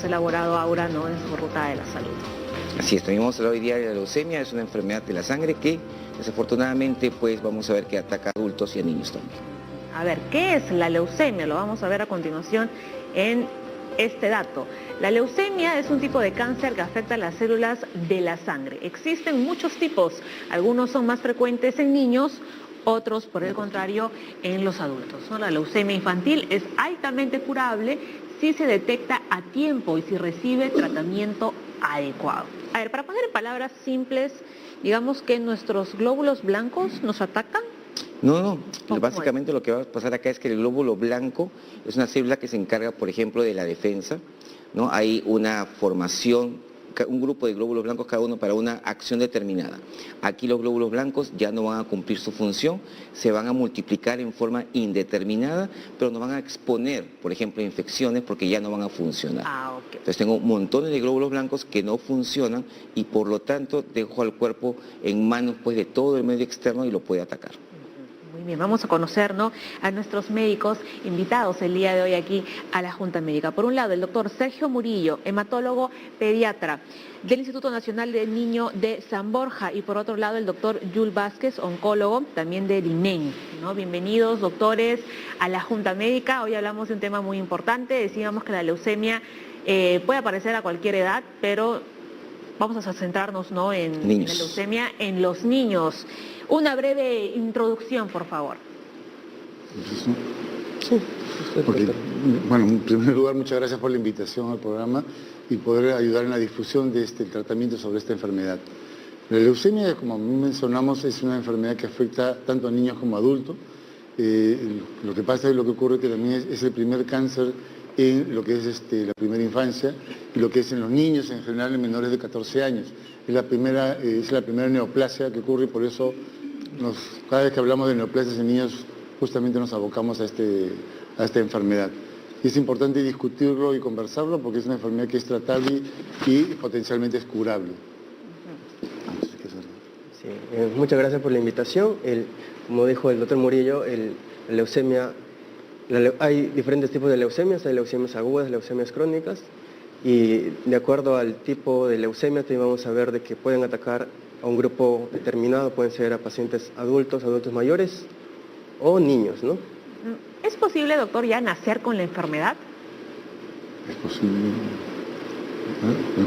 elaborado ahora, ¿no?, en su ruta de la salud. Así es, también vamos a hablar hoy día de la leucemia, es una enfermedad de la sangre que desafortunadamente pues vamos a ver que ataca a adultos y a niños también. A ver, ¿qué es la leucemia? Lo vamos a ver a continuación en este dato. La leucemia es un tipo de cáncer que afecta a las células de la sangre. Existen muchos tipos, algunos son más frecuentes en niños, otros, por el contrario, en los adultos, ¿no? La leucemia infantil es altamente curable si se detecta a tiempo y si recibe tratamiento adecuado. A ver, para poner en palabras simples, digamos que nuestros glóbulos blancos nos atacan. No, básicamente lo que va a pasar acá es que el glóbulo blanco es una célula que se encarga, por ejemplo, de la defensa, ¿no? Hay una formación, un grupo de glóbulos blancos cada uno para una acción determinada. Aquí los glóbulos blancos ya no van a cumplir su función, se van a multiplicar en forma indeterminada, pero nos van a exponer, por ejemplo, a infecciones porque ya no van a funcionar. Okay. Entonces tengo montones de glóbulos blancos que no funcionan y por lo tanto dejo al cuerpo en manos pues, de todo el medio externo y lo puede atacar. Muy bien, vamos a conocer, ¿no?, a nuestros médicos invitados el día de hoy aquí a la Junta Médica. Por un lado, el doctor Sergio Murillo, hematólogo pediatra del Instituto Nacional del Niño de San Borja, y por otro lado el doctor Yul Vázquez, oncólogo también del INEN, ¿no? Bienvenidos, doctores, a la Junta Médica. Hoy hablamos de un tema muy importante. Decíamos que la leucemia puede aparecer a cualquier edad, pero vamos a centrarnos, ¿no?, en la leucemia en los niños. Una breve introducción, por favor. Sí. Okay. Bueno, en primer lugar, muchas gracias por la invitación al programa y poder ayudar en la difusión de el tratamiento sobre esta enfermedad. La leucemia, como mencionamos, es una enfermedad que afecta tanto a niños como a adultos. Lo que pasa es lo que ocurre que también es el primer cáncer en lo que es la primera infancia y lo que es en los niños en general, en menores de 14 años. Es la primera neoplasia que ocurre y por eso cada vez que hablamos de neoplasias en niños justamente nos abocamos a esta enfermedad. Y es importante discutirlo y conversarlo porque es una enfermedad que es tratable y potencialmente es curable. Sí, muchas gracias por la invitación. Como dijo el doctor Murillo, la leucemia, hay diferentes tipos de leucemias, hay leucemias agudas, leucemias crónicas, y de acuerdo al tipo de leucemia también vamos a ver de que pueden atacar a un grupo determinado, pueden ser a pacientes adultos mayores o niños, ¿no? ¿Es posible, doctor, ya nacer con la enfermedad? Es posible.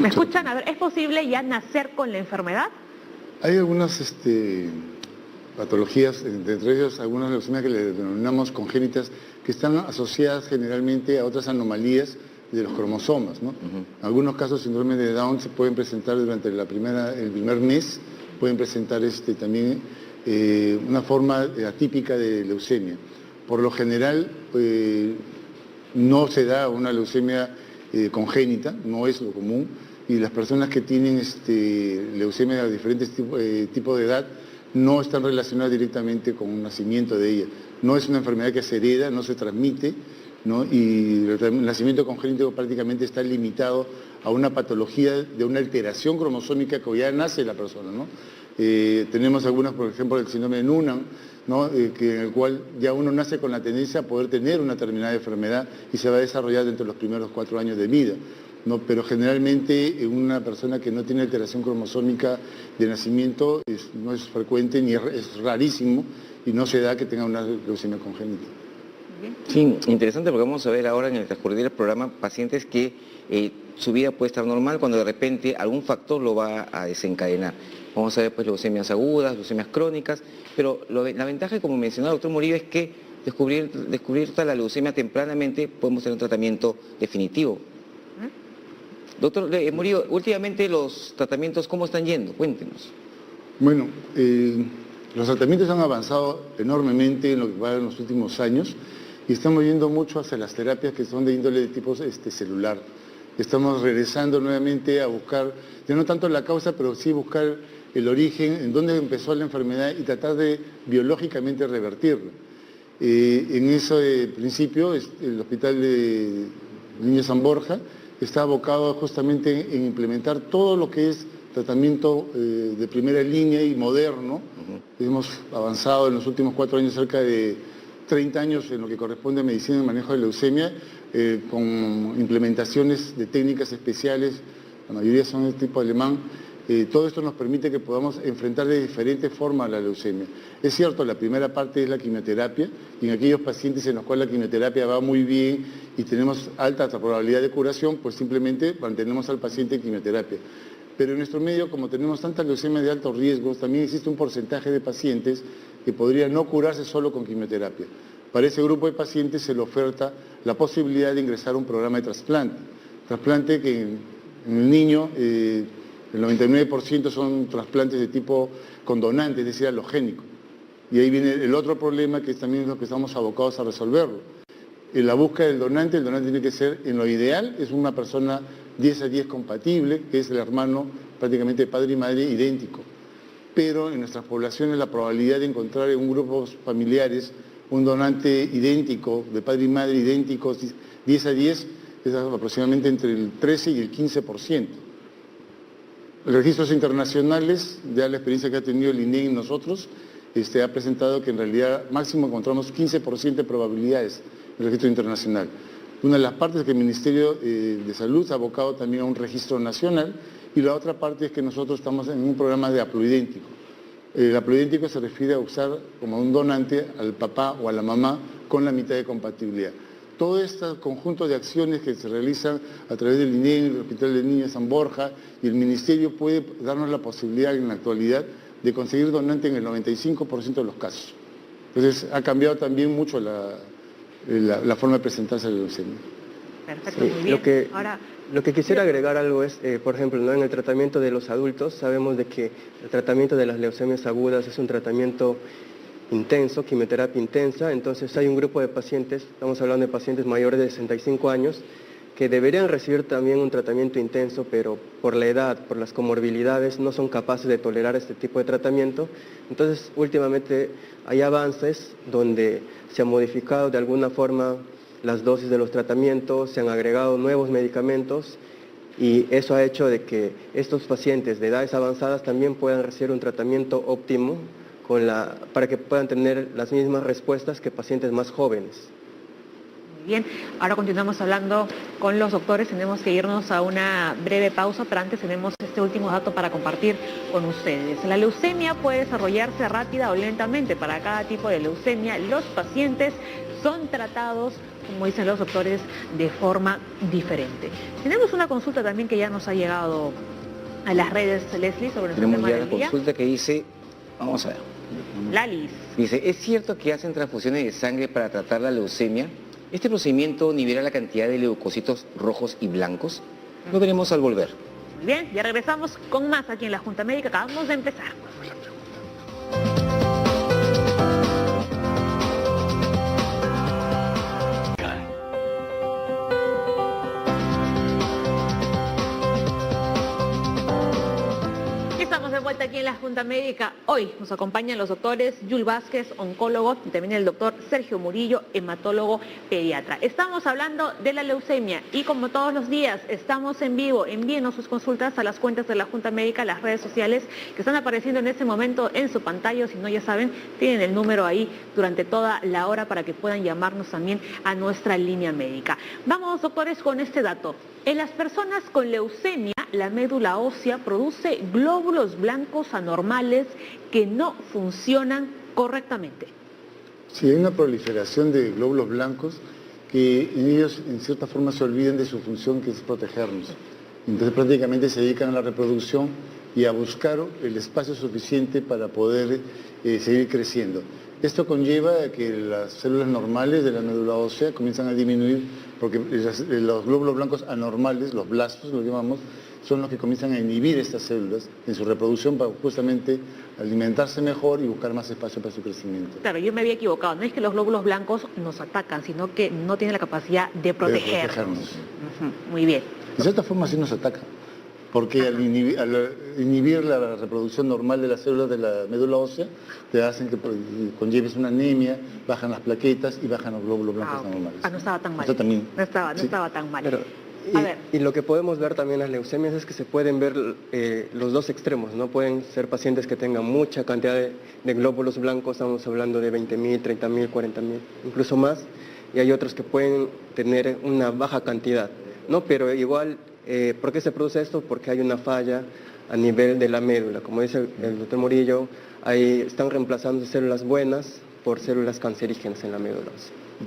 ¿Me escuchan? A ver, ¿es posible ya nacer con la enfermedad? Hay algunas patologías, entre ellas algunas leucemias que le denominamos congénitas, que están asociadas generalmente a otras anomalías de los cromosomas, ¿no? En algunos casos, síndrome de Down se pueden presentar durante el primer mes, pueden presentar también una forma atípica de leucemia. Por lo general, no se da una leucemia congénita, no es lo común, y las personas que tienen leucemia de diferentes tipos de edad no están relacionadas directamente con un nacimiento de ella. No es una enfermedad que se hereda, no se transmite, ¿no? Y el nacimiento congénito prácticamente está limitado a una patología de una alteración cromosómica que ya nace la persona, ¿no? Tenemos algunas, por ejemplo, el síndrome de Noonan, ¿no? En el cual ya uno nace con la tendencia a poder tener una determinada enfermedad y se va a desarrollar dentro de los primeros 4 años de vida, ¿no? Pero generalmente una persona que no tiene alteración cromosómica de nacimiento no es frecuente ni es rarísimo y no se da que tenga una leucemia congénita. Sí, interesante porque vamos a ver ahora en el transcurrir del programa pacientes que su vida puede estar normal cuando de repente algún factor lo va a desencadenar. Vamos a ver pues leucemias agudas, leucemias crónicas, pero la ventaja, como mencionaba el doctor Murillo, es que descubrir la leucemia tempranamente podemos tener un tratamiento definitivo. Doctor Murillo, últimamente los tratamientos, ¿cómo están yendo? Cuéntenos. Bueno, los tratamientos han avanzado enormemente en lo que va en los últimos años y estamos yendo mucho hacia las terapias que son de índole de tipo celular. Estamos regresando nuevamente a buscar, ya no tanto la causa, pero sí buscar el origen, en dónde empezó la enfermedad y tratar de biológicamente revertirla. En ese principio, el Hospital de Niño San Borja está abocado justamente en implementar todo lo que es tratamiento de primera línea y moderno. Hemos avanzado en los últimos 4 años cerca de 30 años en lo que corresponde a medicina y manejo de leucemia, con implementaciones de técnicas especiales, la mayoría son de tipo alemán. Todo esto nos permite que podamos enfrentar de diferentes formas la leucemia. Es cierto, la primera parte es la quimioterapia, y en aquellos pacientes en los cuales la quimioterapia va muy bien y tenemos alta probabilidad de curación, pues simplemente mantenemos al paciente en quimioterapia. Pero en nuestro medio, como tenemos tanta leucemia de alto riesgo, también existe un porcentaje de pacientes que podría no curarse solo con quimioterapia. Para ese grupo de pacientes se le oferta la posibilidad de ingresar a un programa de trasplante. Trasplante que en el niño, el 99% son trasplantes de tipo con donante, es decir, halogénico. Y ahí viene el otro problema, que es también lo que estamos abocados a resolverlo. En la búsqueda del donante, el donante tiene que ser, en lo ideal, es una persona 10-10 compatible, que es el hermano prácticamente de padre y madre idéntico. Pero en nuestras poblaciones la probabilidad de encontrar en grupos familiares un donante idéntico, de padre y madre idénticos, 10-10, es aproximadamente entre el 13 y el 15%. Los registros internacionales, ya la experiencia que ha tenido el INEI en nosotros, ha presentado que en realidad máximo encontramos 15% de probabilidades en el registro internacional. Una de las partes es que el Ministerio de Salud se ha abocado también a un registro nacional, y la otra parte es que nosotros estamos en un programa de haploidéntico. El haploidéntico se refiere a usar como un donante al papá o a la mamá con la mitad de compatibilidad. Todo este conjunto de acciones que se realizan a través del INEI, el Hospital del Niño de San Borja, y el Ministerio puede darnos la posibilidad en la actualidad de conseguir donante en el 95% de los casos. Entonces ha cambiado también mucho la forma de presentarse a la leucemia. Perfecto, muy bien. Lo que quisiera agregar algo es, por ejemplo, ¿no? En el tratamiento de los adultos sabemos de que el tratamiento de las leucemias agudas es un tratamiento intenso, quimioterapia intensa. Entonces hay un grupo de pacientes, estamos hablando de pacientes mayores de 65 años, que deberían recibir también un tratamiento intenso, pero por la edad, por las comorbilidades, no son capaces de tolerar este tipo de tratamiento. Entonces, últimamente hay avances donde se han modificado de alguna forma las dosis de los tratamientos, se han agregado nuevos medicamentos, y eso ha hecho de que estos pacientes de edades avanzadas también puedan recibir un tratamiento óptimo para que puedan tener las mismas respuestas que pacientes más jóvenes. Bien, ahora continuamos hablando con los doctores, tenemos que irnos a una breve pausa, pero antes tenemos este último dato para compartir con ustedes. La leucemia puede desarrollarse rápida o lentamente. Para cada tipo de leucemia, los pacientes son tratados, como dicen los doctores, de forma diferente. Tenemos una consulta también que ya nos ha llegado a las redes, Leslie, sobre nuestro tema del día. Tenemos ya la consulta que dice, vamos a ver. Lalis. Dice, ¿es cierto que hacen transfusiones de sangre para tratar la leucemia? ¿Este procedimiento nivela la cantidad de leucocitos rojos y blancos? Lo veremos al volver. Muy bien, ya regresamos con más aquí en la Junta Médica. Acabamos de empezar. Estamos de vuelta aquí en la Junta Médica. Hoy nos acompañan los doctores Yul Vázquez, oncólogo, y también el doctor Sergio Murillo, hematólogo pediatra. Estamos hablando de la leucemia y, como todos los días, estamos en vivo. Envíenos sus consultas a las cuentas de la Junta Médica, las redes sociales que están apareciendo en este momento en su pantalla. O si no, ya saben, tienen el número ahí durante toda la hora para que puedan llamarnos también a nuestra línea médica. Vamos, doctores, con este dato. En las personas con leucemia, la médula ósea produce glóbulos blancos anormales que no funcionan correctamente. Sí, hay una proliferación de glóbulos blancos que ellos en cierta forma se olvidan de su función, que es protegernos. Entonces prácticamente se dedican a la reproducción y a buscar el espacio suficiente para poder seguir creciendo. Esto conlleva a que las células normales de la médula ósea comienzan a disminuir, porque los glóbulos blancos anormales, los blastos, lo llamamos, son los que comienzan a inhibir estas células en su reproducción para justamente alimentarse mejor y buscar más espacio para su crecimiento. Claro, yo me había equivocado. No es que los glóbulos blancos nos atacan, sino que no tienen la capacidad de protegernos. Muy bien. De cierta forma sí nos atacan, porque al inhibir la reproducción normal de las células de la médula ósea, te hacen que conlleves una anemia, bajan las plaquetas y bajan los glóbulos blancos anormales. No estaba tan mal. No estaba tan mal. Pero, y lo que podemos ver también en las leucemias es que se pueden ver los dos extremos, ¿no? Pueden ser pacientes que tengan mucha cantidad de glóbulos blancos, estamos hablando de 20.000, 30.000, 40.000, incluso más, y hay otros que pueden tener una baja cantidad, ¿no? Pero igual, ¿por qué se produce esto? Porque hay una falla a nivel de la médula. Como dice el doctor Murillo, ahí están reemplazando células buenas por células cancerígenas en la médula.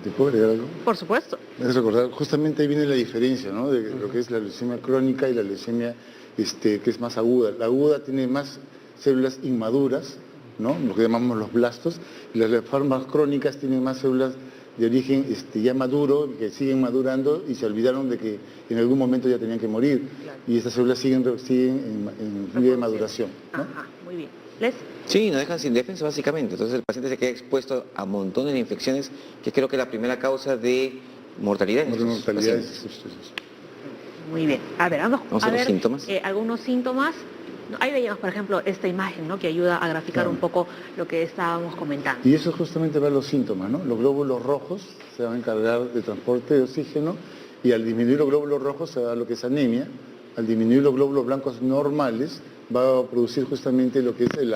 ¿Te puedo agregar algo? Por supuesto. Es recordar, justamente ahí viene la diferencia, ¿no? De lo que es la leucemia crónica y la leucemia que es más aguda. La aguda tiene más células inmaduras, ¿no? Lo que llamamos los blastos, y las formas crónicas tienen más células de origen ya maduro, que siguen madurando y se olvidaron de que en algún momento ya tenían que morir. Claro. Y estas células siguen en vía de maduración, ¿no? Ajá, muy bien. ¿Les? Sí, nos dejan sin defensa básicamente. Entonces el paciente se queda expuesto a montones de infecciones, que creo que es la primera causa de mortalidad en estos Mortalidad pacientes. Muy bien. A ver, vamos a a los ver síntomas. algunos síntomas. Ahí veíamos, por ejemplo, esta imagen, ¿no? Que ayuda a graficar un poco lo que estábamos comentando. Y eso justamente va a los síntomas, ¿no? Los glóbulos rojos se van a encargar del transporte de oxígeno y al disminuir los glóbulos rojos se da lo que es anemia. Al disminuir los glóbulos blancos normales va a producir justamente lo que es el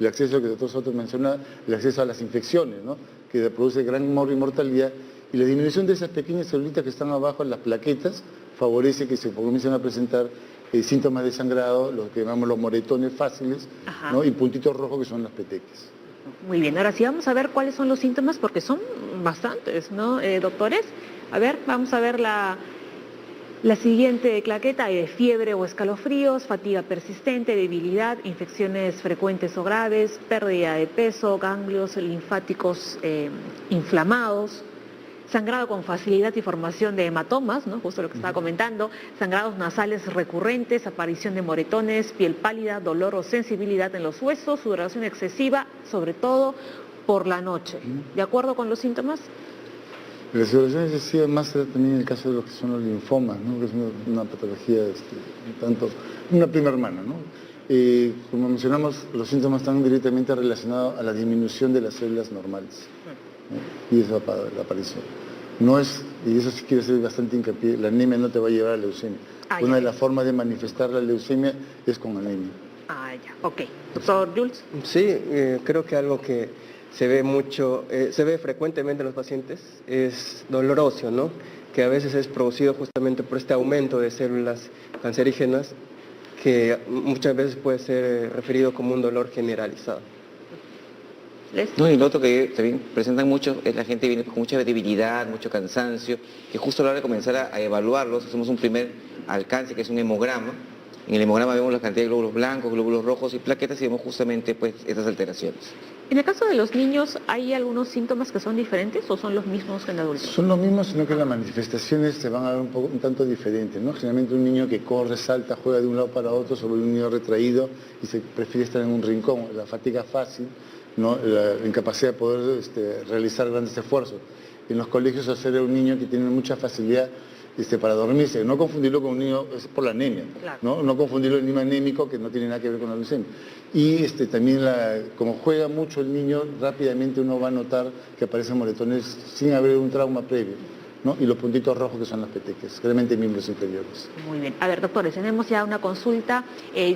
acceso, lo que el doctor Soto menciona, el acceso a las infecciones, ¿no? Que produce gran mortalidad. Y la disminución de esas pequeñas celulitas que están abajo en las plaquetas favorece que se comiencen a presentar síntomas de sangrado, lo que llamamos los moretones fáciles, ¿no? Y puntitos rojos que son las petequias. Muy bien, ahora sí vamos a ver cuáles son los síntomas porque son bastantes, ¿no, doctores? A ver, vamos a ver la siguiente claqueta: fiebre o escalofríos, fatiga persistente, debilidad, infecciones frecuentes o graves, pérdida de peso, ganglios linfáticos inflamados, sangrado con facilidad y formación de hematomas, ¿no? Justo lo que estaba comentando, sangrados nasales recurrentes, aparición de moretones, piel pálida, dolor o sensibilidad en los huesos, sudoración excesiva, sobre todo por la noche. ¿De acuerdo con los síntomas? La sudoración excesiva más también en el caso de los que son los linfomas, ¿no? Que es una patología tanto, una prima hermana, ¿no? Como mencionamos, los síntomas están directamente relacionados a la disminución de las células normales, ¿no? Y eso la aparición. No es, y eso sí quiero hacer bastante hincapié, la anemia no te va a llevar a la leucemia. Una de las formas de manifestar la leucemia es con anemia. Ah, ya, ok. Doctor Jules. Sí, creo que algo que se ve mucho, se ve frecuentemente en los pacientes es dolor óseo, ¿no? Que a veces es producido justamente por este aumento de células cancerígenas, que muchas veces puede ser referido como un dolor generalizado. No, y lo otro que también presentan mucho es la gente que viene con mucha debilidad, mucho cansancio, que justo a la hora de comenzar a evaluarlos, hacemos un primer alcance que es un hemograma. En el hemograma vemos la cantidad de glóbulos blancos, glóbulos rojos y plaquetas y vemos justamente pues estas alteraciones. En el caso de los niños, ¿hay algunos síntomas que son diferentes o son los mismos que en adultos? Son los mismos, sino que las manifestaciones se van a ver un tanto diferentes, ¿no? Generalmente un niño que corre, salta, juega de un lado para otro, sobre un niño retraído y se prefiere estar en un rincón, la fatiga fácil, ¿no? La incapacidad de poder realizar grandes esfuerzos. En los colegios hacer a un niño que tiene mucha facilidad para dormirse, no confundirlo con un niño, es por la anemia, claro. No confundirlo con un niño anémico que no tiene nada que ver con la leucemia. Y también como juega mucho el niño, rápidamente uno va a notar que aparecen moretones sin haber un trauma previo, ¿no? Y los puntitos rojos que son las petequias, realmente miembros inferiores. Muy bien. A ver, doctores, tenemos ya una consulta.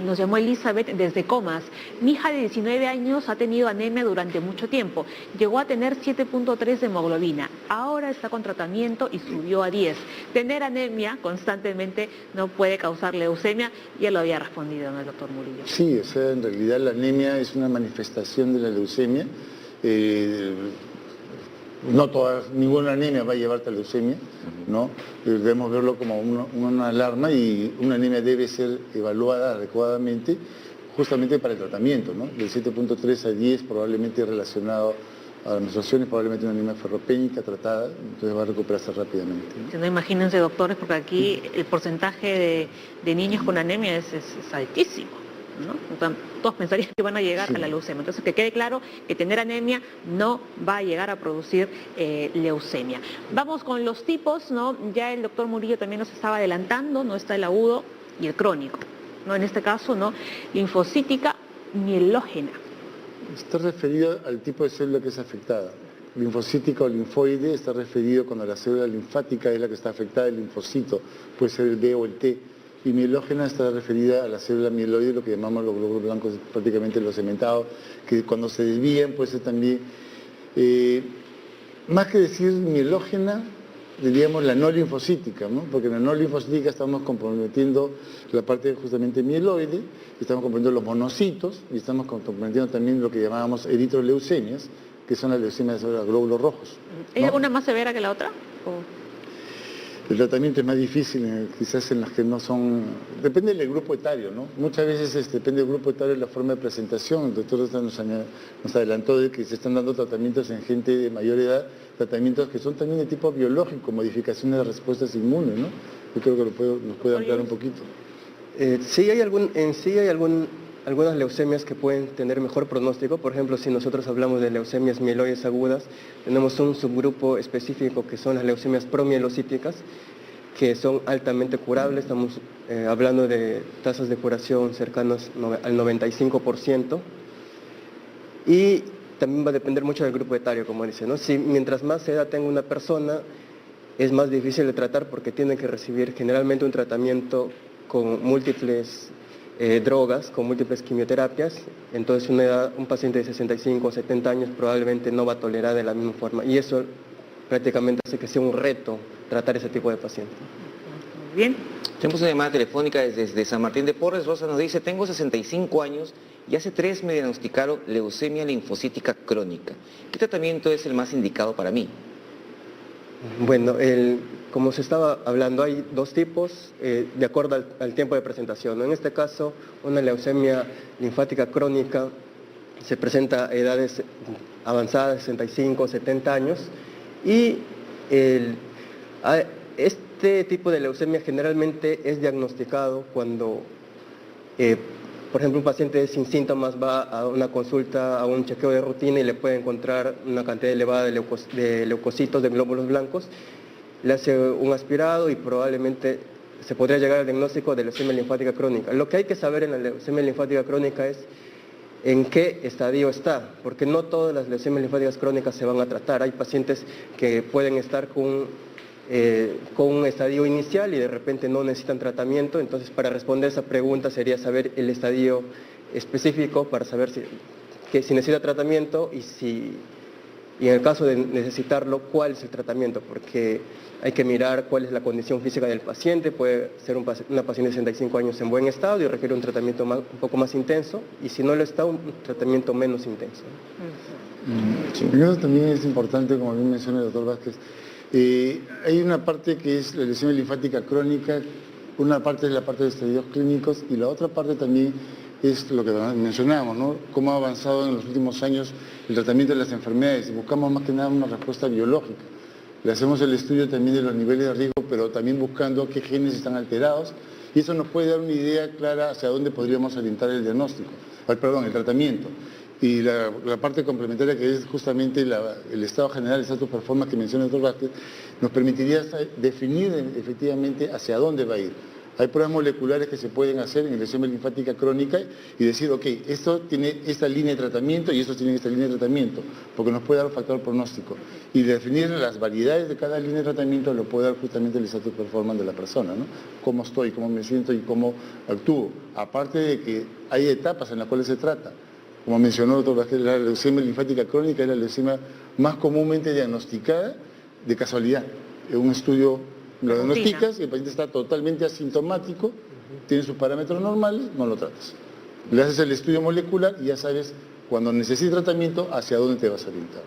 Nos llamó Elizabeth desde Comas. Mi hija de 19 años ha tenido anemia durante mucho tiempo. Llegó a tener 7.3 de hemoglobina. Ahora está con tratamiento y subió a 10. Tener anemia constantemente no puede causar leucemia. Ya lo había respondido, ¿no, el doctor Murillo? Sí, o sea, en realidad la anemia es una manifestación de la leucemia. No ninguna anemia va a llevarte a leucemia, ¿no? Debemos verlo como una alarma y una anemia debe ser evaluada adecuadamente justamente para el tratamiento, ¿no? Del 7.3 a 10 probablemente relacionado a las menstruaciones, probablemente una anemia ferropénica tratada, entonces va a recuperarse rápidamente, ¿no? Si no, imagínense, doctores, porque aquí el porcentaje de niños con anemia es altísimo, ¿no? Todos pensarían que van a llegar a la leucemia. Entonces, que quede claro que tener anemia no va a llegar a producir leucemia. Vamos con los tipos, ¿no? Ya el doctor Murillo también nos estaba adelantando, no está el agudo y el crónico, ¿no? En este caso, ¿no? Linfocítica mielógena. Está referido al tipo de célula que es afectada. Linfocítica o linfoide está referido cuando la célula linfática es la que está afectada, el linfocito, puede ser el B o el T. Y mielógena está referida a la célula mieloide, lo que llamamos los glóbulos blancos, prácticamente los cementados, que cuando se desvían puede ser también más que decir mielógena, diríamos la no linfocítica, ¿no? Porque en la no linfocítica estamos comprometiendo la parte justamente mieloide, estamos comprometiendo los monocitos y estamos comprometiendo también lo que llamábamos eritroleucemias, que son las leucemias de los glóbulos rojos, ¿no? ¿Hay alguna más severa que la otra? El tratamiento es más difícil, quizás en las que no son... Depende del grupo etario, ¿no? Muchas veces depende del grupo etario de la forma de presentación. El doctor nos adelantó de que se están dando tratamientos en gente de mayor edad, tratamientos que son también de tipo biológico, modificaciones de respuestas inmunes, ¿no? Yo creo que nos puede ampliar un poquito. Sí hay algunas leucemias que pueden tener mejor pronóstico. Por ejemplo, si nosotros hablamos de leucemias mieloides agudas, tenemos un subgrupo específico que son las leucemias promielocíticas, que son altamente curables. Estamos hablando de tasas de curación cercanas al 95%. Y también va a depender mucho del grupo etario, como dice, ¿no? Si mientras más edad tenga una persona, es más difícil de tratar porque tiene que recibir generalmente un tratamiento con múltiples drogas, con múltiples quimioterapias. Entonces un paciente de 65 o 70 años probablemente no va a tolerar de la misma forma, y eso prácticamente hace que sea un reto tratar ese tipo de pacientes. Muy bien. Tenemos una llamada telefónica desde San Martín de Porres. Rosa nos dice: tengo 65 años y hace 3 me diagnosticaron leucemia linfocítica crónica. ¿Qué tratamiento es el más indicado para mí? Bueno, como se estaba hablando, hay dos tipos de acuerdo al tiempo de presentación, ¿no? En este caso, una leucemia linfática crónica se presenta a edades avanzadas, 65 o 70 años, y este tipo de leucemia generalmente es diagnosticado cuando, por ejemplo, un paciente sin síntomas va a una consulta, a un chequeo de rutina, y le puede encontrar una cantidad elevada de leucocitos, de glóbulos blancos. Le hace un aspirado y probablemente se podría llegar al diagnóstico de leucemia linfática crónica. Lo que hay que saber en la leucemia linfática crónica es en qué estadio está, porque no todas las leucemias linfáticas crónicas se van a tratar. Hay pacientes que pueden estar con un estadio inicial y de repente no necesitan tratamiento. Entonces, para responder esa pregunta sería saber el estadio específico para saber si necesita tratamiento y en el caso de necesitarlo, cuál es el tratamiento, porque hay que mirar cuál es la condición física del paciente. Puede ser una paciente de 65 años en buen estado y requiere un tratamiento un poco más intenso, y si no lo está, un tratamiento menos intenso. Sí. Eso también es importante, como bien menciona el doctor Vázquez. Hay una parte que es la leucemia linfática crónica, una parte es la parte de estadios clínicos, y la otra parte también es lo que mencionábamos, ¿no? Cómo ha avanzado en los últimos años el tratamiento de las enfermedades. Buscamos más que nada una respuesta biológica. Le hacemos el estudio también de los niveles de riesgo, pero también buscando qué genes están alterados, y eso nos puede dar una idea clara hacia dónde podríamos orientar el diagnóstico, el tratamiento. Y la parte complementaria, que es justamente el estado general, el status performance que menciona el doctor Vázquez, nos permitiría definir efectivamente hacia dónde va a ir. Hay pruebas moleculares que se pueden hacer en leucemia linfática crónica y decir, ok, esto tiene esta línea de tratamiento y estos tienen esta línea de tratamiento, porque nos puede dar un factor pronóstico. Y definir las variedades de cada línea de tratamiento lo puede dar justamente el status performance de la persona, ¿no? Cómo estoy, cómo me siento y cómo actúo. Aparte de que hay etapas en las cuales se trata. Como mencionó el doctor Vázquez, la leucemia linfática crónica es la leucemia más comúnmente diagnosticada de casualidad. En un estudio lo diagnosticas y el paciente está totalmente asintomático, tiene sus parámetros normales, no lo tratas. Le haces el estudio molecular y ya sabes, cuando necesites tratamiento, hacia dónde te vas a orientar.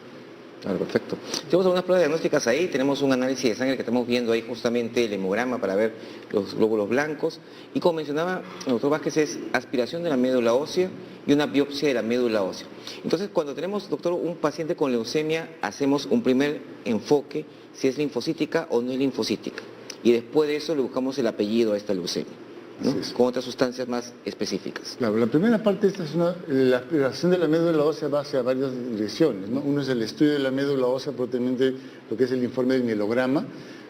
Claro, perfecto. Tenemos algunas pruebas diagnósticas ahí, tenemos un análisis de sangre que estamos viendo ahí, justamente el hemograma para ver los glóbulos blancos, y como mencionaba el doctor Vázquez, es aspiración de la médula ósea y una biopsia de la médula ósea. Entonces, cuando tenemos, doctor, un paciente con leucemia, hacemos un primer enfoque, si es linfocítica o no es linfocítica, y después de eso le buscamos el apellido a esta leucemia, ¿no? Con otras sustancias más específicas. Claro, la primera parte la aspiración de la médula ósea va hacia varias direcciones, ¿no? Uno es el estudio de la médula ósea, propiamente lo que es el informe del mielograma,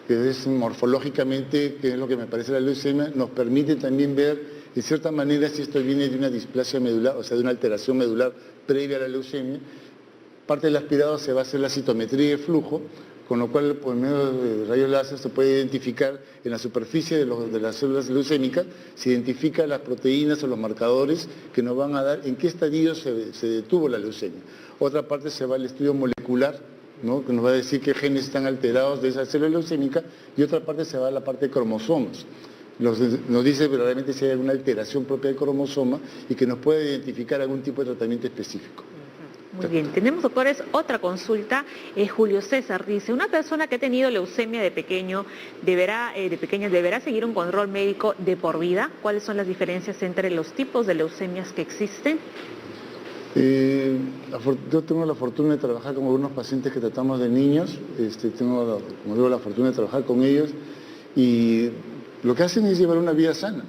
que es morfológicamente, que es lo que me parece la leucemia, nos permite también ver, de cierta manera, si esto viene de una displasia medular, o sea, de una alteración medular previa a la leucemia. Parte del aspirado se va a hacer la citometría de flujo, con lo cual por medio de rayos láser se puede identificar en la superficie de las células leucémicas, se identifica las proteínas o los marcadores que nos van a dar en qué estadio se detuvo la leucemia. Otra parte se va al estudio molecular, ¿no? Que nos va a decir qué genes están alterados de esa célula leucémica, y otra parte se va a la parte de cromosomas. Nos dice verdaderamente si hay alguna alteración propia del cromosoma y que nos puede identificar algún tipo de tratamiento específico. Muy bien, tenemos, doctores, otra consulta. Julio César dice, una persona que ha tenido leucemia de pequeña, ¿deberá seguir un control médico de por vida? ¿Cuáles son las diferencias entre los tipos de leucemias que existen? Yo tengo la fortuna de trabajar con algunos pacientes que tratamos de niños, tengo, como digo, la fortuna de trabajar con ellos, y lo que hacen es llevar una vida sana,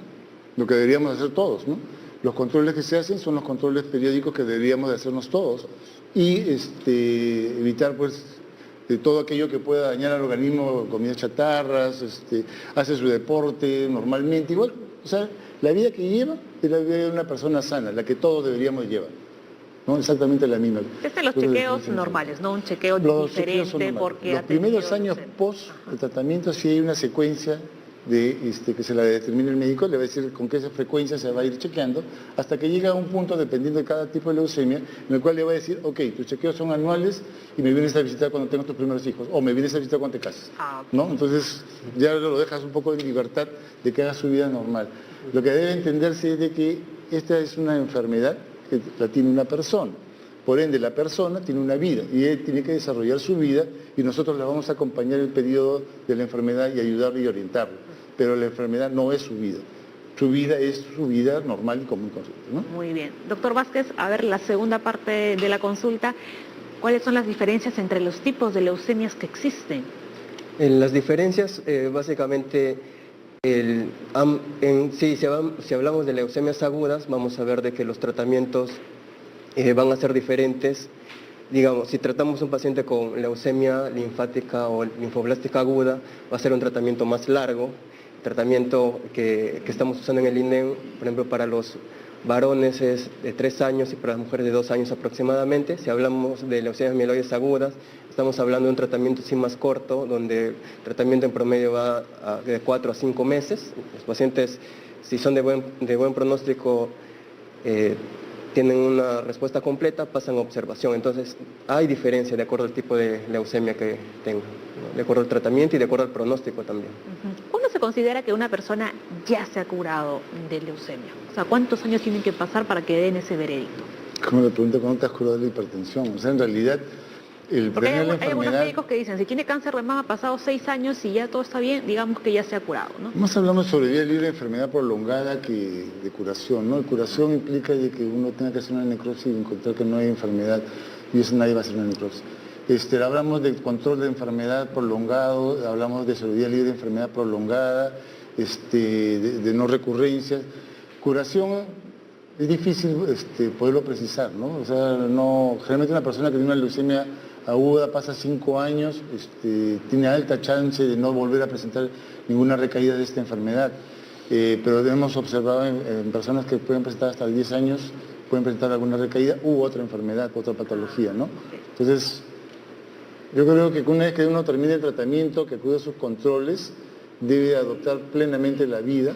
lo que deberíamos hacer todos, ¿no? Los controles que se hacen son los controles periódicos que deberíamos de hacernos todos, y evitar pues de todo aquello que pueda dañar al organismo, comidas chatarras, hace su deporte normalmente, igual, o sea, la vida que lleva es la vida de una persona sana, la que todos deberíamos llevar, ¿no? Exactamente la misma. Desde los chequeos normales, ¿no? Un chequeo diferente porque los primeros años post el tratamiento, si hay una secuencia que se la determine el médico, le va a decir con qué frecuencia se va a ir chequeando, hasta que llega a un punto, dependiendo de cada tipo de leucemia, en el cual le va a decir, ok, tus chequeos son anuales y me vienes a visitar cuando tengas tus primeros hijos, o me vienes a visitar cuando te cases, ¿no? Entonces ya lo dejas un poco en libertad de que haga su vida normal. Lo que debe entenderse es de que esta es una enfermedad que la tiene una persona. Por ende, la persona tiene una vida y él tiene que desarrollar su vida, y nosotros le vamos a acompañar el periodo de la enfermedad y ayudarle y orientarlo. Pero la enfermedad no es su vida. Su vida es su vida normal y común y corriente, ¿no? Muy bien. Doctor Vázquez, a ver la segunda parte de la consulta. ¿Cuáles son las diferencias entre los tipos de leucemias que existen? Las diferencias, básicamente, si hablamos de leucemias agudas, vamos a ver de que los tratamientos van a ser diferentes. Digamos, si tratamos a un paciente con leucemia linfática o linfoblástica aguda, va a ser un tratamiento más largo. El tratamiento que estamos usando en el INEM, por ejemplo, para los varones es de 3 años y para las mujeres de 2 años aproximadamente. Si hablamos de leucemias mieloides agudas, estamos hablando de un tratamiento sí más corto, donde el tratamiento en promedio va de 4 a 5 meses. Los pacientes, si son de buen pronóstico, tienen una respuesta completa, pasan a observación. Entonces, hay diferencia de acuerdo al tipo de leucemia que tengan, ¿no? De acuerdo al tratamiento y de acuerdo al pronóstico también. ¿Cuándo se considera que una persona ya se ha curado de leucemia? O sea, ¿cuántos años tienen que pasar para que den ese veredicto? Como le pregunto, ¿cuándo te has curado de la hipertensión? O sea, en realidad, porque hay algunos médicos que dicen, si tiene cáncer de mama pasado 6 años y ya todo está bien, digamos que ya se ha curado, ¿no? Más hablamos sobre vida libre de enfermedad prolongada que de curación, ¿no? Curación implica de que uno tenga que hacer una necrosis y encontrar que no hay enfermedad, y eso nadie va a hacer una necrosis. Hablamos de control de enfermedad prolongado, hablamos de vida libre de enfermedad prolongada, de no recurrencias. Curación es difícil poderlo precisar, ¿no? O sea, generalmente una persona que tiene una leucemia aguda pasa 5 años, tiene alta chance de no volver a presentar ninguna recaída de esta enfermedad. Pero hemos observado en personas que pueden presentar hasta 10 años, pueden presentar alguna recaída u otra enfermedad, otra patología, ¿no? Entonces, yo creo que una vez que uno termine el tratamiento, que acude a sus controles, debe adoptar plenamente la vida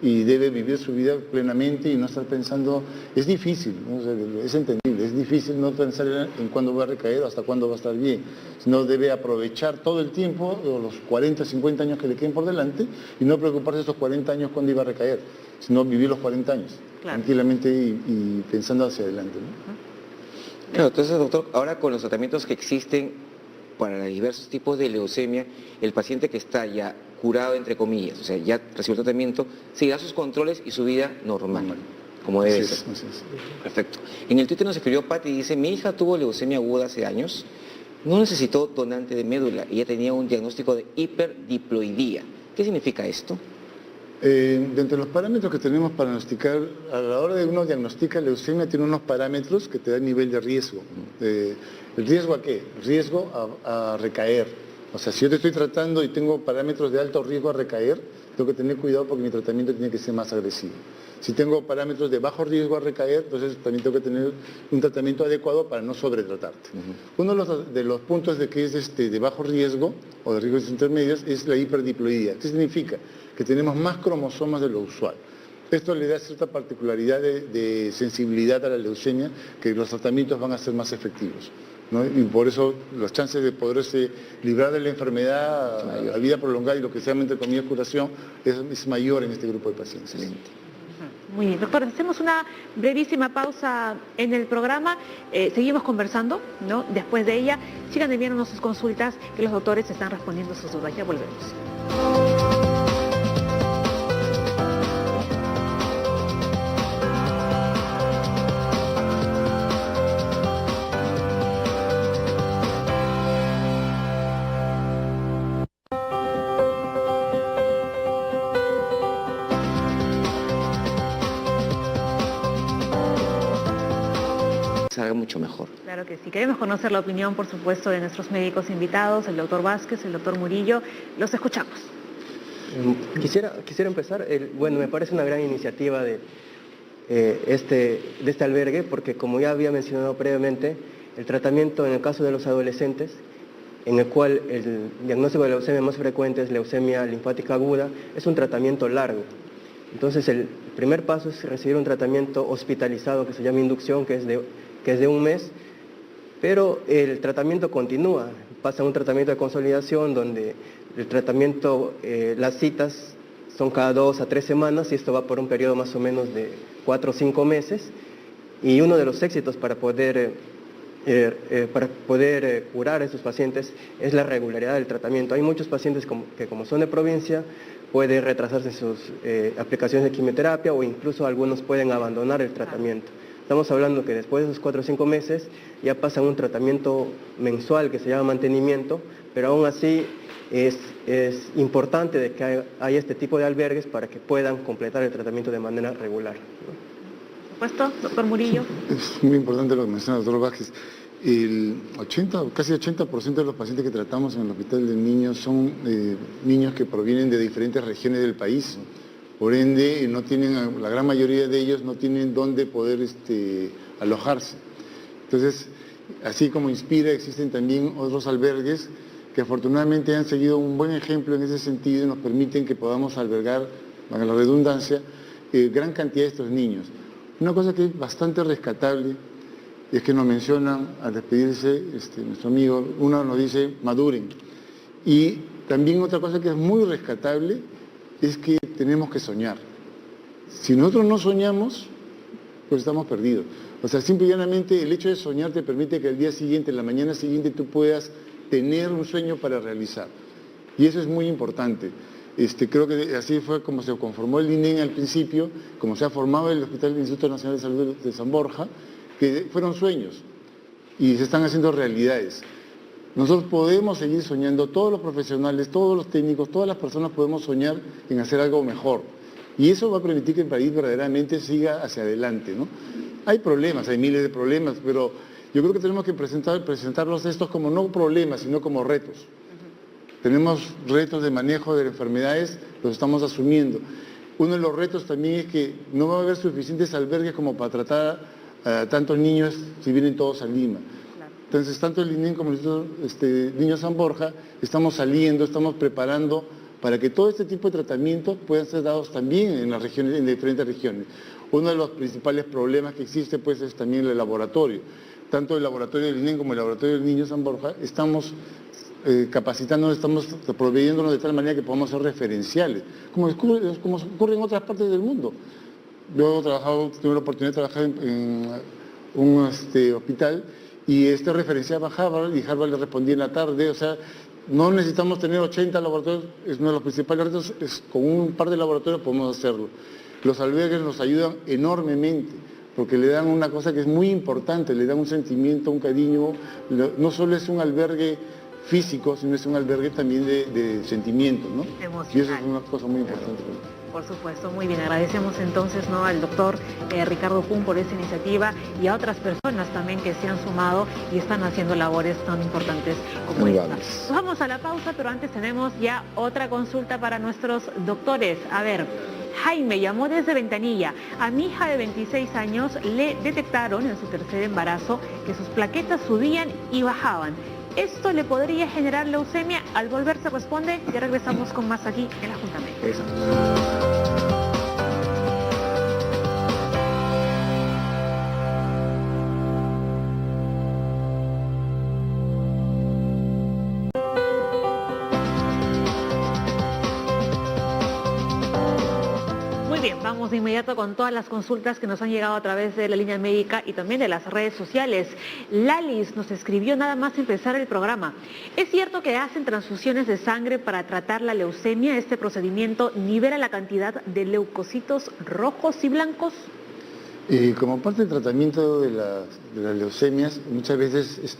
y debe vivir su vida plenamente y no estar pensando, es difícil, ¿no? O sea, es entendible, es difícil no pensar en cuándo va a recaer o hasta cuándo va a estar bien, sino debe aprovechar todo el tiempo, los 40, 50 años que le queden por delante, y no preocuparse de esos 40 años cuándo iba a recaer, sino vivir los 40 años, claro, tranquilamente y pensando hacia adelante, ¿no? Claro, entonces, doctor, ahora con los tratamientos que existen para diversos tipos de leucemia, el paciente que está ya curado, entre comillas, o sea, ya recibió el tratamiento, seguirá sus controles y su vida normal, como debe ser. Así es. Perfecto. En el Twitter nos escribió Patti y dice, mi hija tuvo leucemia aguda hace años, no necesitó donante de médula, ella tenía un diagnóstico de hiperdiploidía. ¿Qué significa esto? Dentro de los parámetros que tenemos para diagnosticar, a la hora de uno diagnostica leucemia, tiene unos parámetros que te dan nivel de riesgo. ¿El riesgo a qué? Riesgo a recaer. O sea, si yo te estoy tratando y tengo parámetros de alto riesgo a recaer, tengo que tener cuidado porque mi tratamiento tiene que ser más agresivo. Si tengo parámetros de bajo riesgo a recaer, entonces también tengo que tener un tratamiento adecuado para no sobretratarte. Uno de los puntos de que es de bajo riesgo o de riesgos intermedios es la hiperdiploidía. ¿Qué significa? Que tenemos más cromosomas de lo usual. Esto le da cierta particularidad de sensibilidad a la leucemia, que los tratamientos van a ser más efectivos. ¿no? Y por eso las chances de poderse librar de la enfermedad a vida prolongada y lo que se llama entre comillas curación es mayor en este grupo de pacientes. Excelente. Muy bien, doctor, hacemos una brevísima pausa en el programa, seguimos conversando, ¿no? Después de ella, sigan enviándonos sus consultas, que los doctores están respondiendo sus dudas. Ya volvemos. Salga mucho mejor. Claro que sí. Queremos conocer la opinión, por supuesto, de nuestros médicos invitados, el doctor Vázquez, el doctor Murillo. Los escuchamos. Quisiera empezar, bueno, me parece una gran iniciativa de este albergue, porque como ya había mencionado previamente, el tratamiento en el caso de los adolescentes, en el cual el diagnóstico de leucemia más frecuente es leucemia linfática aguda, es un tratamiento largo. Entonces el primer paso es recibir un tratamiento hospitalizado que se llama inducción, que es de un mes, pero el tratamiento continúa, pasa a un tratamiento de consolidación donde el tratamiento, las citas son cada 2 a 3 semanas y esto va por un periodo más o menos de 4 o 5 meses, y uno de los éxitos para poder curar a esos pacientes es la regularidad del tratamiento. Hay muchos pacientes que como son de provincia puede retrasarse sus aplicaciones de quimioterapia o incluso algunos pueden abandonar el tratamiento. Estamos hablando que después de esos 4 o 5 meses ya pasan un tratamiento mensual que se llama mantenimiento, pero aún así es importante de que haya este tipo de albergues para que puedan completar el tratamiento de manera regular, ¿no? Por supuesto, doctor Murillo. Es muy importante lo que menciona el doctor Vázquez. Casi 80% de los pacientes que tratamos en el hospital de niños son niños que provienen de diferentes regiones del país. Por ende, la gran mayoría de ellos no tienen dónde poder alojarse. Entonces, así como Inspira, existen también otros albergues que afortunadamente han seguido un buen ejemplo en ese sentido y nos permiten que podamos albergar, para la redundancia, gran cantidad de estos niños. Una cosa que es bastante rescatable es que nos mencionan al despedirse nuestro amigo, uno nos dice maduren. Y también otra cosa que es muy rescatable es que tenemos que soñar. Si nosotros no soñamos, pues estamos perdidos. O sea, simple y llanamente el hecho de soñar te permite que al día siguiente, en la mañana siguiente, tú puedas tener un sueño para realizar. Y eso es muy importante. Creo que así fue como se conformó el INEN al principio, como se ha formado el Hospital del Instituto Nacional de Salud de San Borja, que fueron sueños y se están haciendo realidades. Nosotros podemos seguir soñando, todos los profesionales, todos los técnicos, todas las personas podemos soñar en hacer algo mejor. Y eso va a permitir que el país verdaderamente siga hacia adelante, ¿no? Hay problemas, hay miles de problemas, pero yo creo que tenemos que presentarlos estos como no problemas, sino como retos. Tenemos retos de manejo de enfermedades, los estamos asumiendo. Uno de los retos también es que no va a haber suficientes albergues como para tratar a tantos niños si vienen todos a Lima. Entonces, tanto el INEN como el Instituto Niño San Borja estamos preparando para que todo este tipo de tratamientos puedan ser dados también en las regiones, en diferentes regiones. Uno de los principales problemas que existe pues es también el laboratorio. Tanto el laboratorio del INEN como el laboratorio del Niño San Borja estamos capacitándonos, estamos proveyéndonos de tal manera que podamos ser referenciales, como ocurre en otras partes del mundo. Yo tuve la oportunidad de trabajar en un hospital y referenciaba a Harvard y Harvard le respondía en la tarde, o sea, no necesitamos tener 80 laboratorios, es uno de los principales retos, con un par de laboratorios podemos hacerlo. Los albergues nos ayudan enormemente, porque le dan una cosa que es muy importante, le dan un sentimiento, un cariño, no solo es un albergue físico, sino es un albergue también de sentimientos, ¿no? Emocional. Y eso es una cosa muy importante. Por supuesto, muy bien. Agradecemos entonces, ¿no?, al doctor Ricardo Pun por esta iniciativa y a otras personas también que se han sumado y están haciendo labores tan importantes como esta. Nos vamos a la pausa, pero antes tenemos ya otra consulta para nuestros doctores. A ver, Jaime llamó desde Ventanilla. A mi hija de 26 años le detectaron en su tercer embarazo que sus plaquetas subían y bajaban. ¿Esto le podría generar leucemia? Al volver se responde. Ya regresamos con más aquí en la Junta Médica. de inmediato con todas las consultas que nos han llegado a través de la línea médica y también de las redes sociales. Lalis nos escribió nada más empezar el programa. ¿Es cierto que hacen transfusiones de sangre para tratar la leucemia? ¿Este procedimiento nivela la cantidad de leucocitos rojos y blancos? Como parte del tratamiento de las leucemias, muchas veces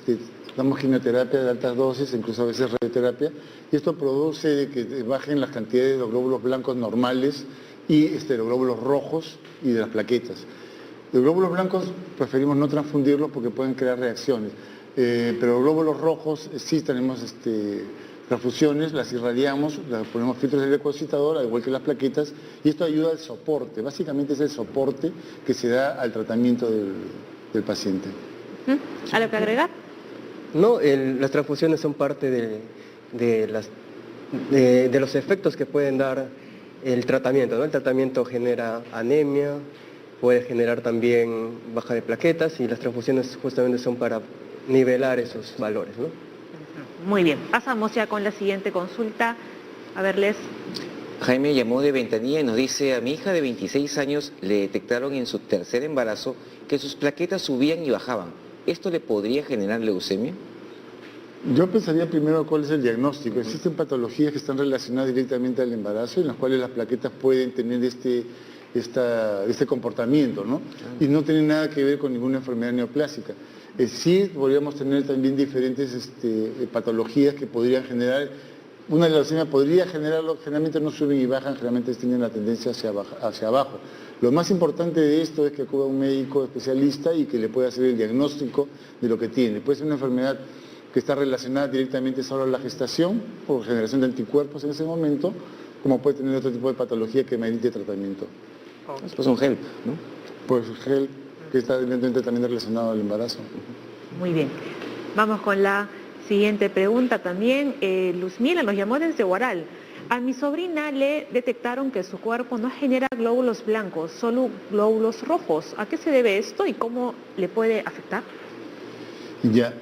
damos quimioterapia de altas dosis, incluso a veces radioterapia, y esto produce de que bajen las cantidades de los glóbulos blancos normales y los glóbulos rojos y de las plaquetas. Los glóbulos blancos preferimos no transfundirlos porque pueden crear reacciones, pero los glóbulos rojos sí tenemos transfusiones, las irradiamos, las ponemos filtros de leucocitador, al igual que las plaquetas, y esto ayuda al soporte. Básicamente es el soporte que se da al tratamiento del paciente. ¿Algo que agregar? No, las transfusiones son parte de los efectos que pueden dar el tratamiento, ¿no? El tratamiento genera anemia, puede generar también baja de plaquetas y las transfusiones justamente son para nivelar esos valores, ¿no? Muy bien, pasamos ya con la siguiente consulta. A verles. Jaime llamó de Ventanilla y nos dice: a mi hija de 26 años le detectaron en su tercer embarazo que sus plaquetas subían y bajaban. ¿Esto le podría generar leucemia? Yo pensaría primero cuál es el diagnóstico. Existen patologías que están relacionadas directamente al embarazo, en las cuales las plaquetas pueden tener este comportamiento, ¿no? Y no tiene nada que ver con ninguna enfermedad neoplásica. Sí podríamos tener también diferentes patologías que podrían generar. Una leucemia podría generarlo, generalmente no suben y bajan, generalmente tienen la tendencia hacia abajo. Lo más importante de esto es que acuda a un médico especialista y que le pueda hacer el diagnóstico de lo que tiene. Puede ser una enfermedad que está relacionada directamente solo a la gestación, por generación de anticuerpos en ese momento, como puede tener otro tipo de patología que merite tratamiento. Pues un HELP, ¿no? Pues HELP, que está evidentemente también relacionado al embarazo. Muy bien. Vamos con la siguiente pregunta también. Luzmiela nos llamó desde Huaral. A mi sobrina le detectaron que su cuerpo no genera glóbulos blancos, solo glóbulos rojos. ¿A qué se debe esto y cómo le puede afectar? Ya,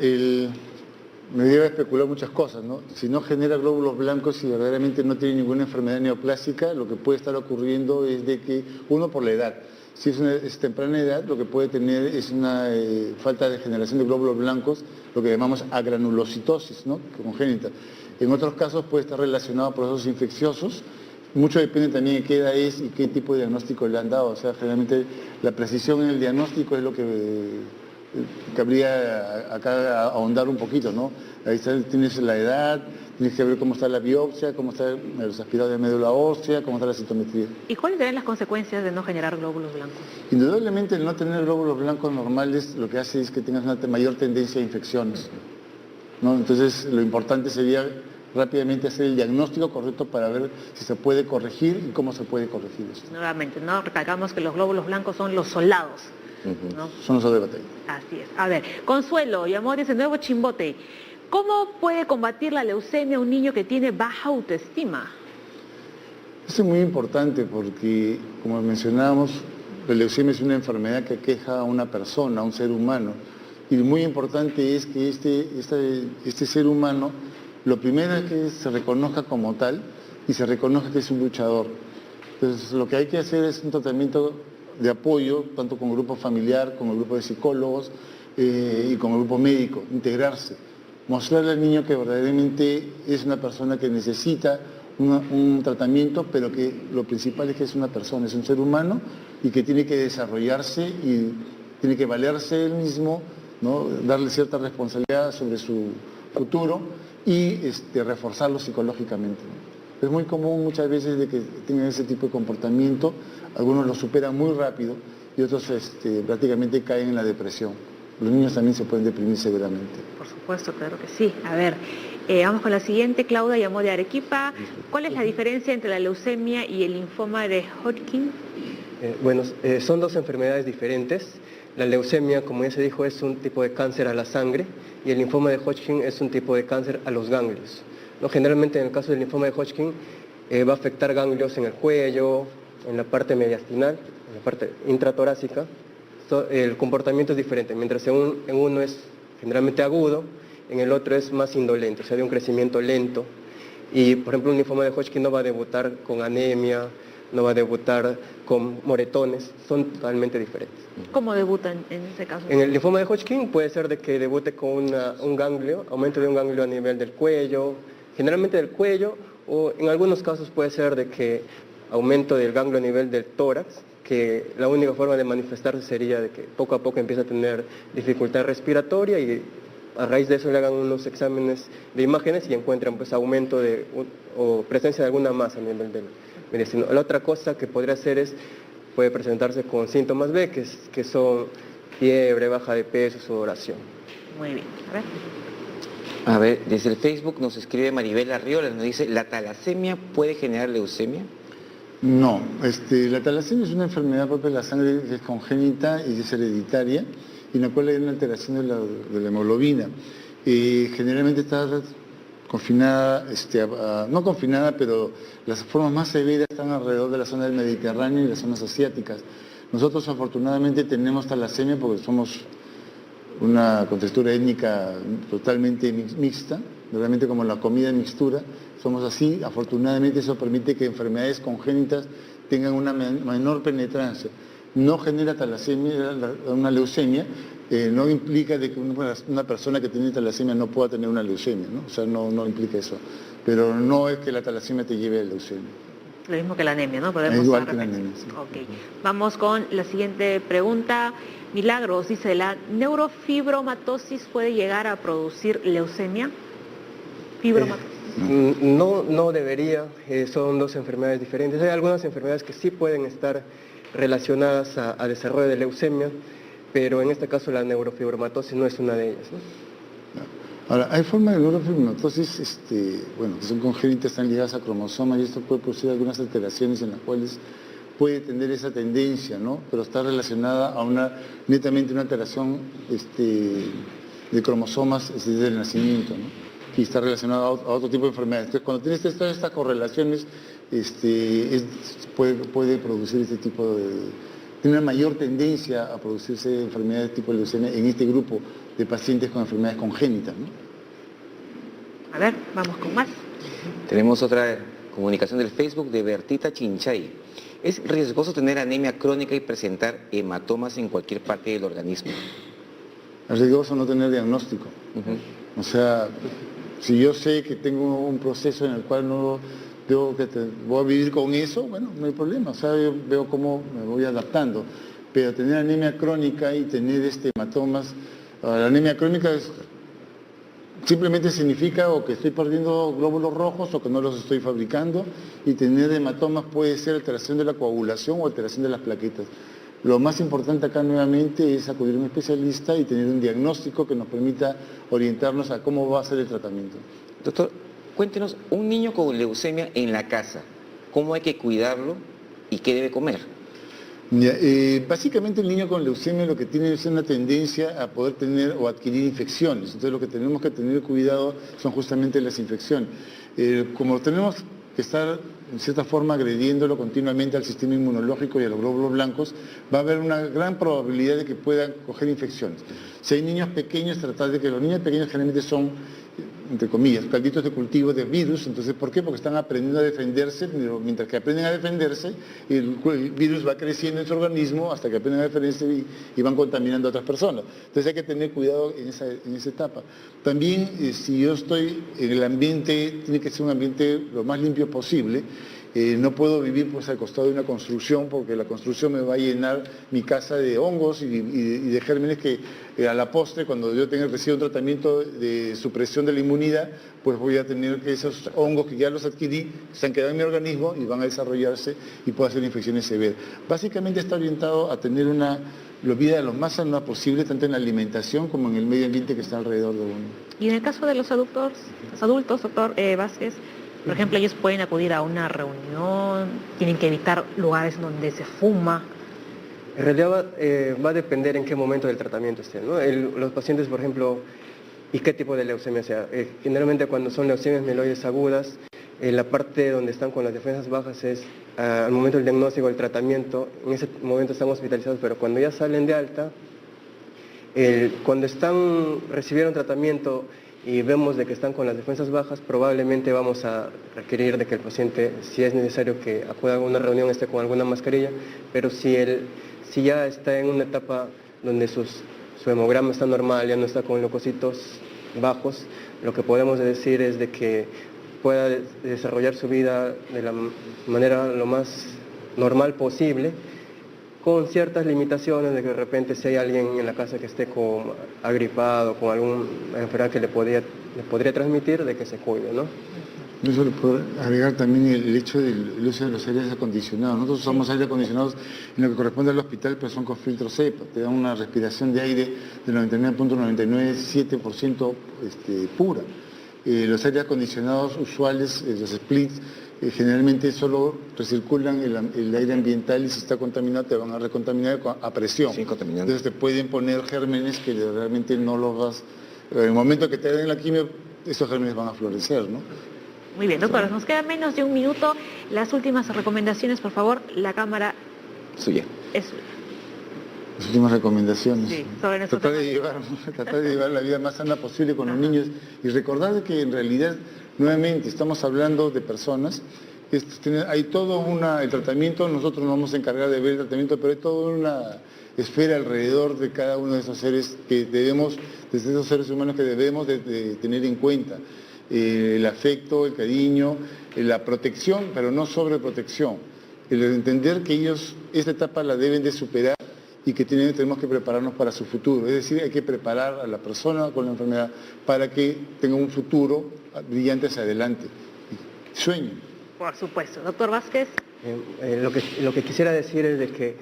me lleva a especular muchas cosas, ¿no? Si no genera glóbulos blancos y verdaderamente no tiene ninguna enfermedad neoplásica, lo que puede estar ocurriendo es de que, uno, por la edad. Si es temprana edad, lo que puede tener es una falta de generación de glóbulos blancos, lo que llamamos agranulocitosis, ¿no? Congénita. En otros casos puede estar relacionado a procesos infecciosos. Mucho depende también de qué edad es y qué tipo de diagnóstico le han dado. O sea, generalmente la precisión en el diagnóstico es lo que cabría acá ahondar un poquito, ¿no? Ahí tienes la edad, tienes que ver cómo está la biopsia, cómo están los aspirados de médula ósea, cómo está la citometría. ¿Y cuáles serían las consecuencias de no generar glóbulos blancos? Indudablemente el no tener glóbulos blancos normales lo que hace es que tengas una mayor tendencia a infecciones, ¿no? Entonces lo importante sería rápidamente hacer el diagnóstico correcto para ver si se puede corregir y cómo se puede corregir esto. Nuevamente, ¿no? Recalcamos que los glóbulos blancos son los soldados, ¿no? Son los de batalla. Así es. A ver, Consuelo llamó desde Nuevo Chimbote. ¿Cómo puede combatir la leucemia un niño que tiene baja autoestima? Esto es muy importante porque, como mencionábamos, la leucemia es una enfermedad que aqueja a una persona, a un ser humano. Y lo muy importante es que este ser humano, lo primero es que se reconozca como tal y se reconozca que es un luchador. Entonces, lo que hay que hacer es un tratamiento de apoyo, tanto con el grupo familiar, con el grupo de psicólogos y con el grupo médico, integrarse. Mostrarle al niño que verdaderamente es una persona que necesita un tratamiento, pero que lo principal es que es una persona, es un ser humano y que tiene que desarrollarse y tiene que valerse él mismo, ¿no? Darle cierta responsabilidad sobre su futuro y reforzarlo psicológicamente. Es muy común muchas veces de que tengan ese tipo de comportamiento, algunos lo superan muy rápido y otros prácticamente caen en la depresión. Los niños también se pueden deprimir severamente. Por supuesto, claro que sí. A ver, vamos con la siguiente. Claudia llamó de Arequipa. ¿Cuál es la diferencia entre la leucemia y el linfoma de Hodgkin? Son dos enfermedades diferentes. La leucemia, como ya se dijo, es un tipo de cáncer a la sangre y el linfoma de Hodgkin es un tipo de cáncer a los ganglios. ¿No? Generalmente en el caso del linfoma de Hodgkin va a afectar ganglios en el cuello, en la parte mediastinal, en la parte intratorácica. El comportamiento es diferente, mientras en uno es generalmente agudo, en el otro es más indolente, o sea, de un crecimiento lento. Y, por ejemplo, un linfoma de Hodgkin no va a debutar con anemia, no va a debutar con moretones, son totalmente diferentes. ¿Cómo debuta en ese caso? En el linfoma de Hodgkin puede ser de que debute con un ganglio, aumento de un ganglio a nivel del cuello, generalmente del cuello, o en algunos casos puede ser de que aumento del ganglio a nivel del tórax, que la única forma de manifestarse sería de que poco a poco empieza a tener dificultad respiratoria y a raíz de eso le hagan unos exámenes de imágenes y encuentran pues aumento o presencia de alguna masa a nivel del intestino. La otra cosa que podría hacer puede presentarse con síntomas B, que son fiebre, baja de peso, sudoración. Muy bien, a ver. A ver, desde el Facebook nos escribe Maribel Arriola, nos dice, ¿la talasemia puede generar leucemia? No, la talasemia es una enfermedad propia de la sangre que es congénita y es hereditaria, y en la cual hay una alteración de la hemoglobina. Generalmente está confinada, no confinada, pero las formas más severas están alrededor de la zona del Mediterráneo y las zonas asiáticas. Nosotros afortunadamente tenemos talasemia porque somos una contextura étnica totalmente mixta, realmente como la comida en mixtura, somos así. Afortunadamente eso permite que enfermedades congénitas tengan una menor penetrancia. No genera talasemia, una leucemia, no implica de que una persona que tiene talasemia no pueda tener una leucemia, ¿no? O sea, no implica eso. Pero no es que la talasemia te lleve a leucemia. Lo mismo que la anemia, ¿no? Es igual que la anemia, sí. Ok. Vamos con la siguiente pregunta. Milagros dice, ¿la neurofibromatosis puede llegar a producir leucemia? Fibromatosis. No debería, son dos enfermedades diferentes. Hay algunas enfermedades que sí pueden estar relacionadas a desarrollo de leucemia, pero en este caso la neurofibromatosis no es una de ellas, ¿no? Ahora, hay formas de neurofibromatosis, que son congénitas, están ligadas a cromosomas y esto puede producir algunas alteraciones en las cuales puede tener esa tendencia, ¿no? Pero está relacionada a netamente una alteración de cromosomas desde el nacimiento, ¿no? Y está relacionada a otro tipo de enfermedades. Entonces, cuando tienes todas estas correlaciones, puede producir este tipo tiene una mayor tendencia a producirse enfermedades tipo leucemia en este grupo de pacientes con enfermedades congénitas, ¿no? A ver, vamos con más. Tenemos otra comunicación del Facebook de Bertita Chinchay. ¿Es riesgoso tener anemia crónica y presentar hematomas en cualquier parte del organismo? Es riesgoso no tener diagnóstico. O sea, si yo sé que tengo un proceso en el cual no veo que voy a vivir con eso, bueno, no hay problema. O sea, yo veo cómo me voy adaptando. Pero tener anemia crónica y tener hematomas, la anemia crónica simplemente significa o que estoy perdiendo glóbulos rojos o que no los estoy fabricando, y tener hematomas puede ser alteración de la coagulación o alteración de las plaquetas. Lo más importante acá nuevamente es acudir a un especialista y tener un diagnóstico que nos permita orientarnos a cómo va a ser el tratamiento. Doctor, cuéntenos, un niño con leucemia en la casa, ¿cómo hay que cuidarlo y qué debe comer? Básicamente el niño con leucemia lo que tiene es una tendencia a poder tener o adquirir infecciones. Entonces lo que tenemos que tener cuidado son justamente las infecciones. Como tenemos que estar en cierta forma agrediéndolo continuamente al sistema inmunológico y a los glóbulos blancos, va a haber una gran probabilidad de que puedan coger infecciones. Si hay niños pequeños, tratar de que los niños pequeños generalmente son, entre comillas, calditos de cultivo de virus. Entonces, ¿por qué? Porque están aprendiendo a defenderse, pero mientras que aprenden a defenderse, el virus va creciendo en su organismo hasta que aprenden a defenderse y van contaminando a otras personas. Entonces hay que tener cuidado en esa etapa. También, si yo estoy en el ambiente, tiene que ser un ambiente lo más limpio posible. No puedo vivir pues al costado de una construcción porque la construcción me va a llenar mi casa de hongos y de gérmenes que a la postre, cuando yo reciba un tratamiento de supresión de la inmunidad, pues voy a tener que esos hongos que ya los adquirí se han quedado en mi organismo y van a desarrollarse y puedo hacer infecciones severas. Básicamente está orientado a tener una vida lo más sana posible, tanto en la alimentación como en el medio ambiente que está alrededor de uno. Y en el caso de los adultos, doctor Vázquez, por ejemplo, ellos pueden acudir a una reunión, tienen que evitar lugares donde se fuma. En realidad va a depender en qué momento del tratamiento estén, ¿no? Los pacientes, por ejemplo, y qué tipo de leucemia sea. Generalmente cuando son leucemias mieloides agudas, la parte donde están con las defensas bajas es al momento del diagnóstico, del tratamiento, en ese momento están hospitalizados, pero cuando ya salen de alta, cuando recibieron tratamiento y vemos de que están con las defensas bajas, probablemente vamos a requerir de que el paciente, si es necesario que acuda a una reunión, esté con alguna mascarilla, pero si ya está en una etapa donde su hemograma está normal, ya no está con leucocitos bajos, lo que podemos decir es de que pueda desarrollar su vida de la manera lo más normal posible, con ciertas limitaciones de que de repente si hay alguien en la casa que esté agripado, con alguna enfermedad que le podría transmitir, de que se cuide, ¿no? Eso le puedo agregar también el hecho del uso de los aires acondicionados. Nosotros usamos aires acondicionados en lo que corresponde al hospital, pero son con filtro CEPA. Te dan una respiración de aire del 99.997% pura. Los aires acondicionados usuales, los splits, generalmente solo recirculan el aire ambiental y si está contaminado te van a recontaminar a presión. Sí, contaminante. Entonces te pueden poner gérmenes que realmente no los vas... En el momento que te den la quimio, esos gérmenes van a florecer, ¿no? Muy bien, doctora, nos queda menos de un minuto. Las últimas recomendaciones, por favor, la cámara Suya. es suya. Las últimas recomendaciones. Sí, sobre nuestro tratar tema. de llevar la vida más sana posible con los niños y recordar que en realidad, nuevamente, estamos hablando de personas. Hay todo el tratamiento, nosotros nos vamos a encargar de ver el tratamiento, pero hay toda una esfera alrededor de cada uno de esos seres que debemos, de esos seres humanos que debemos de tener en cuenta. El afecto, el cariño, la protección, pero no sobreprotección. El entender que ellos esta etapa la deben de superar y que tenemos que prepararnos para su futuro. Es decir, hay que preparar a la persona con la enfermedad para que tenga un futuro brillante hacia adelante. Sueñen. Por supuesto. Doctor Vázquez. Lo que quisiera decir es de que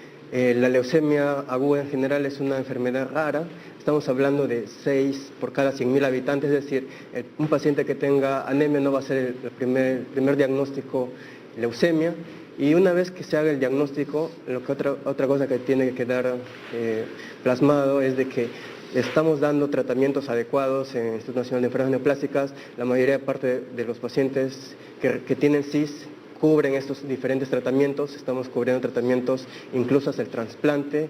la leucemia aguda en general es una enfermedad rara. Estamos hablando de 6 por cada 100.000 habitantes, es decir, un paciente que tenga anemia no va a ser el primer diagnóstico leucemia. Y una vez que se haga el diagnóstico, otra cosa que tiene que quedar plasmado es de que estamos dando tratamientos adecuados en el Instituto Nacional de Enfermedades Neoplásicas. La mayoría de los pacientes que tienen CIS cubren estos diferentes tratamientos, estamos cubriendo tratamientos incluso hasta el trasplante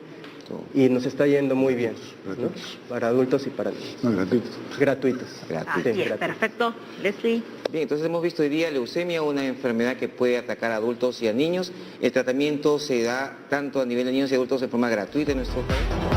y nos está yendo muy bien, ¿no? Para adultos y para niños. No, gratuitos. Gratuitos. Así Sí, es, gratuitos. perfecto. Leslie. Bien, entonces hemos visto hoy día leucemia, una enfermedad que puede atacar a adultos y a niños. El tratamiento se da tanto a nivel de niños y adultos de forma gratuita en nuestro país.